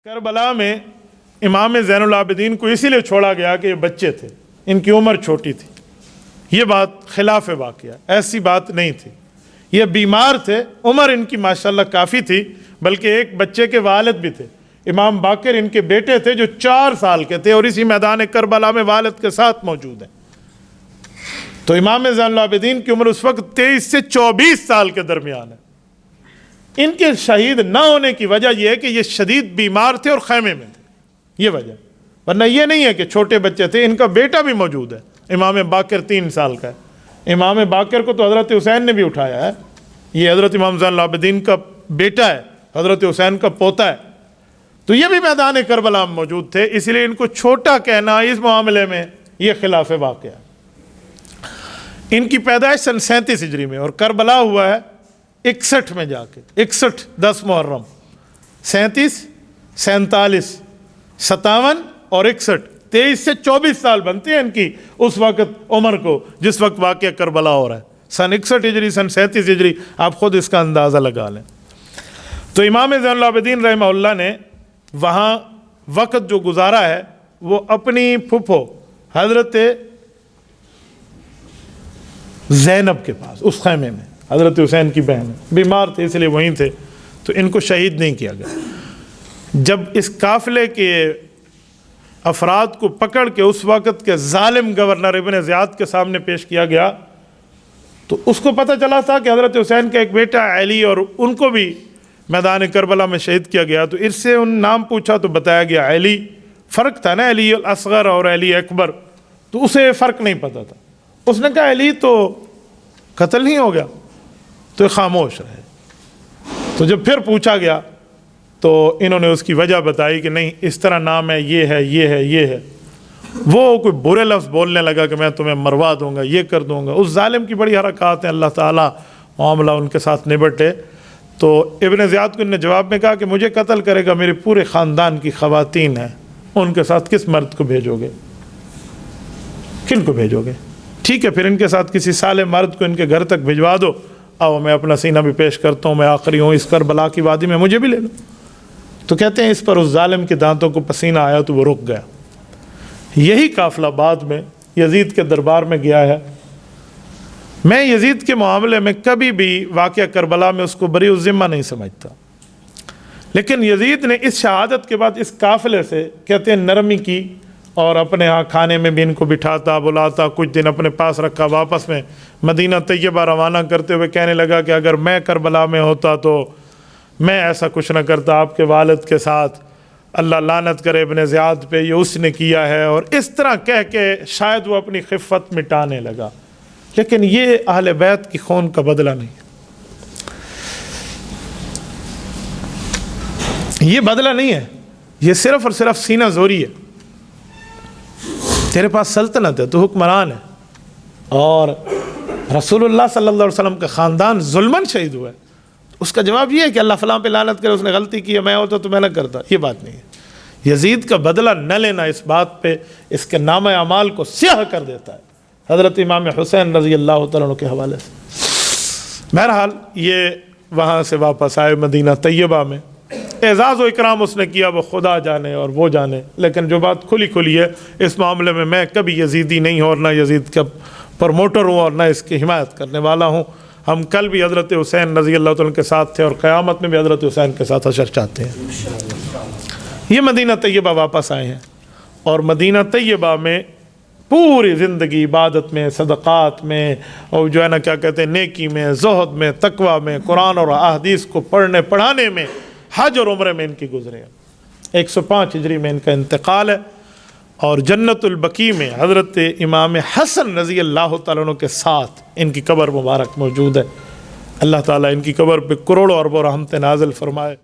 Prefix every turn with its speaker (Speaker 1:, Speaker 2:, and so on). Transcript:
Speaker 1: کربلا میں امام زین العابدین کو اسی لیے چھوڑا گیا کہ یہ بچے تھے، ان کی عمر چھوٹی تھی۔ یہ بات خلاف واقعہ، ایسی بات نہیں تھی۔ یہ بیمار تھے، عمر ان کی ماشاءاللہ کافی تھی، بلکہ ایک بچے کے والد بھی تھے۔ امام باقر ان کے بیٹے تھے جو 4 سال کے تھے اور اسی میدان کربلا میں والد کے ساتھ موجود ہیں۔ تو امام زین العابدین کی عمر اس وقت 23 سے 24 سال کے درمیان ہے۔ ان کے شہید نہ ہونے کی وجہ یہ ہے کہ یہ شدید بیمار تھے اور خیمے میں تھے، یہ وجہ، ورنہ یہ نہیں ہے کہ چھوٹے بچے تھے۔ ان کا بیٹا بھی موجود ہے، امام باقر 3 سال کا ہے۔ امام باقر کو تو حضرت حسین نے بھی اٹھایا ہے، یہ حضرت امام زین العابدین کا بیٹا ہے، حضرت حسین کا پوتا ہے۔ تو یہ بھی میدان کربلا میں موجود تھے، اس لیے ان کو چھوٹا کہنا اس معاملے میں یہ خلاف واقعہ ہے۔ ان کی پیدائش سن 37 ہجری میں اور کربلا ہوا ہے 61 میں جا کے، 61 10 محرم، 37 47 57 اور 61، 23 سے 24 سال بنتے ہیں ان کی اس وقت عمر کو جس وقت واقعہ کربلا ہو رہا ہے، سن 61 ہجری سن 37 ہجری، آپ خود اس کا اندازہ لگا لیں۔ تو امام زین العابدین رحمہ اللہ نے وہاں وقت جو گزارا ہے وہ اپنی پھپھو حضرت زینب کے پاس، اس خیمے میں، حضرت حسین کی بہن بیمار تھے اس لیے وہیں تھے، تو ان کو شہید نہیں کیا گیا۔ جب اس قافلے کے افراد کو پکڑ کے اس وقت کے ظالم گورنر ابن زیاد کے سامنے پیش کیا گیا تو اس کو پتہ چلا تھا کہ حضرت حسین کا ایک بیٹا علی اور ان کو بھی میدان کربلا میں شہید کیا گیا۔ تو اس سے ان نام پوچھا تو بتایا گیا علی، فرق تھا نا علی الاصغر اور علی اکبر، تو اسے فرق نہیں پتہ تھا۔ اس نے کہا علی تو قتل نہیں ہو گیا، تو خاموش رہے۔ تو جب پھر پوچھا گیا تو انہوں نے اس کی وجہ بتائی کہ نہیں اس طرح نام ہے، یہ ہے، یہ ہے، یہ ہے۔ وہ کوئی برے لفظ بولنے لگا کہ میں تمہیں مروا دوں گا، یہ کر دوں گا۔ اس ظالم کی بڑی حرکات ہیں، اللہ تعالیٰ معاملہ ان کے ساتھ نبٹے۔ تو ابن زیاد کو نے جواب میں کہا کہ مجھے قتل کرے گا، میرے پورے خاندان کی خواتین ہیں، ان کے ساتھ کس مرد کو بھیجو گے، کن کو بھیجو گے؟ ٹھیک ہے، پھر ان کے ساتھ کسی صالح مرد کو ان کے گھر تک بھجوا دو، آؤ میں اپنا سینہ بھی پیش کرتا ہوں، میں آخری ہوں اس کربلا کی وادی میں، مجھے بھی لے لو۔ تو کہتے ہیں اس پر اس ظالم کے دانتوں کو پسینہ آیا تو وہ رک گیا۔ یہی قافلہ بعد میں یزید کے دربار میں گیا ہے۔ میں یزید کے معاملے میں کبھی بھی واقعہ کربلا میں اس کو بری الذمہ نہیں سمجھتا، لیکن یزید نے اس شہادت کے بعد اس قافلے سے کہتے ہیں نرمی کی اور اپنے ہاں کھانے میں بھی ان کو بٹھاتا بلاتا، کچھ دن اپنے پاس رکھا، واپس میں مدینہ طیبہ روانہ کرتے ہوئے کہنے لگا کہ اگر میں کربلا میں ہوتا تو میں ایسا کچھ نہ کرتا آپ کے والد کے ساتھ، اللہ لعنت کرے ابن زیاد پہ، یہ اس نے کیا ہے، اور اس طرح کہہ کے شاید وہ اپنی خفت مٹانے لگا۔ لیکن یہ اہل بیت کی خون کا بدلہ نہیں، یہ بدلہ نہیں ہے، یہ صرف اور صرف سینہ زوری ہے۔ تیرے پاس سلطنت ہے، تو حکمران ہے، اور رسول اللہ صلی اللہ علیہ وسلم کا خاندان ظلماً شہید ہوا ہے، اس کا جواب یہ ہے کہ اللہ فلاں پہ لعنت کرے، اس نے غلطی کی ہے، میں ہوتا تو میں نہ کرتا۔ یہ بات نہیں ہے۔ یزید کا بدلہ نہ لینا اس بات پہ اس کے نام اعمال کو سیاہ کر دیتا ہے، حضرت امام حسین رضی اللہ تعالیٰ عنہ کے حوالے سے۔ بہرحال یہ وہاں سے واپس آئے مدینہ طیبہ میں، اعزاز و اکرام اس نے کیا، وہ خدا جانے اور وہ جانے، لیکن جو بات کھلی کھلی ہے اس معاملے میں میں کبھی یزیدی نہیں ہوں اور نہ یزید کا پروموٹر ہوں اور نہ اس کی حمایت کرنے والا ہوں۔ ہم کل بھی حضرت حسین رضی اللہ تعالیٰ کے ساتھ تھے اور قیامت میں بھی حضرت حسین کے ساتھ حشر چاہتے ہیں۔ یہ مدینہ طیبہ واپس آئے ہیں اور مدینہ طیبہ میں پوری زندگی عبادت میں، صدقات میں، اور جو ہے نا کیا کہتے ہیں نیکی میں، زہد میں، تقوی میں، قرآن اور احادیث کو پڑھنے پڑھانے میں، حج اور عمرے میں ان کی گزرے ہیں۔ 105 ہجری میں ان کا انتقال ہے، اور جنت البقیع میں حضرت امام حسن رضی اللہ تعالیٰ عنہ کے ساتھ ان کی قبر مبارک موجود ہے۔ اللہ تعالیٰ ان کی قبر پہ کروڑوں اربوں رحمتیں نازل فرمائے۔